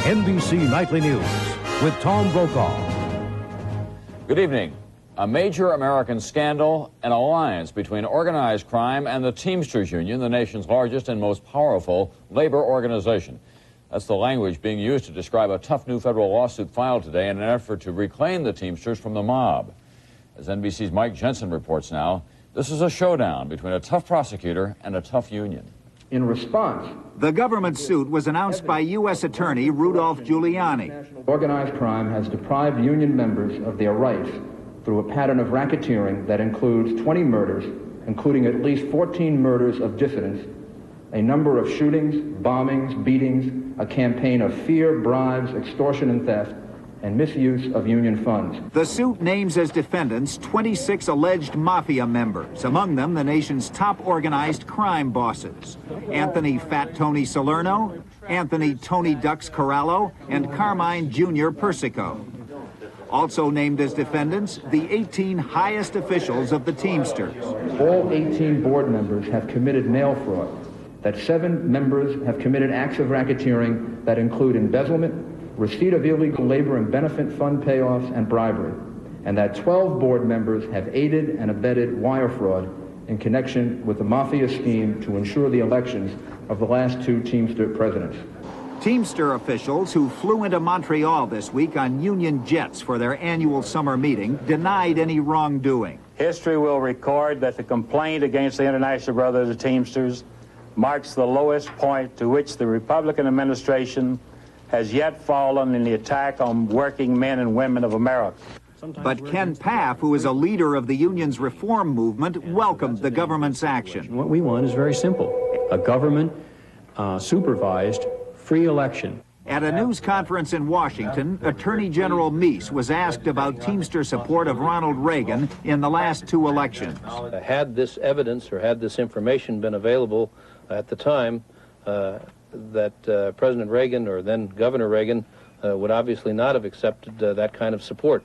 NBC Nightly News with Tom Brokaw. Good evening. A major American scandal, an alliance between organized crime and the Teamsters Union, the nation's largest and most powerful labor organization. That's the language being used to describe a tough new federal lawsuit filed today in an effort to reclaim the Teamsters from the mob. As NBC's Mike Jensen reports now, this is a showdown between a tough prosecutor and a tough union. In response, the government suit was announced by U.S. Attorney Rudolph Giuliani. Organized crime has deprived union members of their rights through a pattern of racketeering that includes 20 murders, including at least 14 murders of dissidents, a number of shootings, bombings, beatings, a campaign of fear, bribes, extortion, and theft, and misuse of union funds. The suit names as defendants 26 alleged mafia members, among them the nation's top organized crime bosses: Anthony Fat Tony Salerno, Anthony Tony Ducks Corallo, and Carmine Jr. Persico. Also named as defendants, the 18 highest officials of the Teamsters. All 18 board members have committed mail fraud, that 7 members have committed acts of racketeering that include embezzlement, receipt of illegal labor and benefit fund payoffs, and bribery, and that 12 board members have aided and abetted wire fraud in connection with the mafia scheme to ensure the elections of the last 2 Teamster presidents. Teamster officials who flew into Montreal this week on union jets for their annual summer meeting denied any wrongdoing. History will record that the complaint against the International Brotherhood of Teamsters marks the lowest point to which the Republican administration has yet fallen in the attack on working men and women of America. But Ken Paff, who is a leader of the union's reform movement, welcomed the government's action. What we want is very simple: a government supervised free election. At a news conference in Washington, Attorney General Meese was asked about Teamster support of Ronald Reagan in the last 2 elections. Had this evidence or had this information been available at the time, that President Reagan, or then Governor Reagan, would obviously not have accepted that kind of support.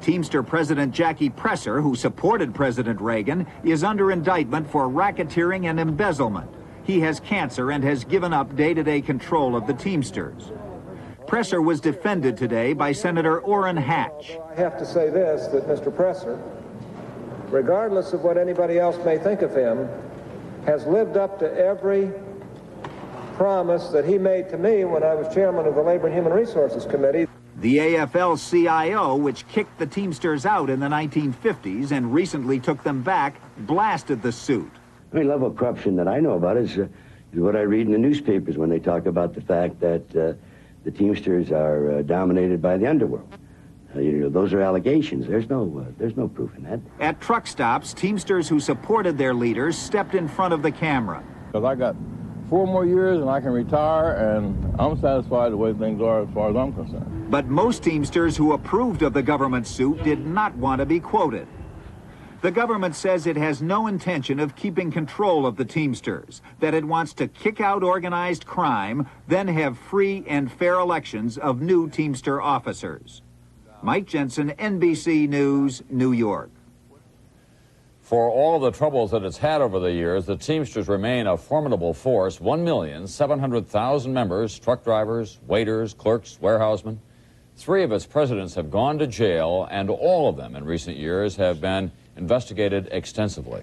Teamster President Jackie Presser, who supported President Reagan, is under indictment for racketeering and embezzlement. He has cancer and has given up day-to-day control of the Teamsters. Presser was defended today by Senator Orrin Hatch. I have to say this, that Mr. Presser, regardless of what anybody else may think of him, has lived up to every promise that he made to me when I was chairman of the Labor and Human Resources Committee. The AFL-CIO, which kicked the Teamsters out in the 1950s and recently took them back, blasted the suit. The only level of corruption that I know about is what I read in the newspapers when they talk about the fact that the Teamsters are dominated by the underworld. Those are allegations. There's no proof in that. At truck stops, Teamsters who supported their leaders stepped in front of the camera. Because I got 4 more years and I can retire, and I'm satisfied the way things are as far as I'm concerned. But most Teamsters who approved of the government suit did not want to be quoted. The government says it has no intention of keeping control of the Teamsters, that it wants to kick out organized crime, then have free and fair elections of new Teamster officers. Mike Jensen, NBC News, New York. For all the troubles that it's had over the years, the Teamsters remain a formidable force. 1,700,000 members, truck drivers, waiters, clerks, warehousemen. 3 of its presidents have gone to jail, and all of them in recent years have been investigated extensively.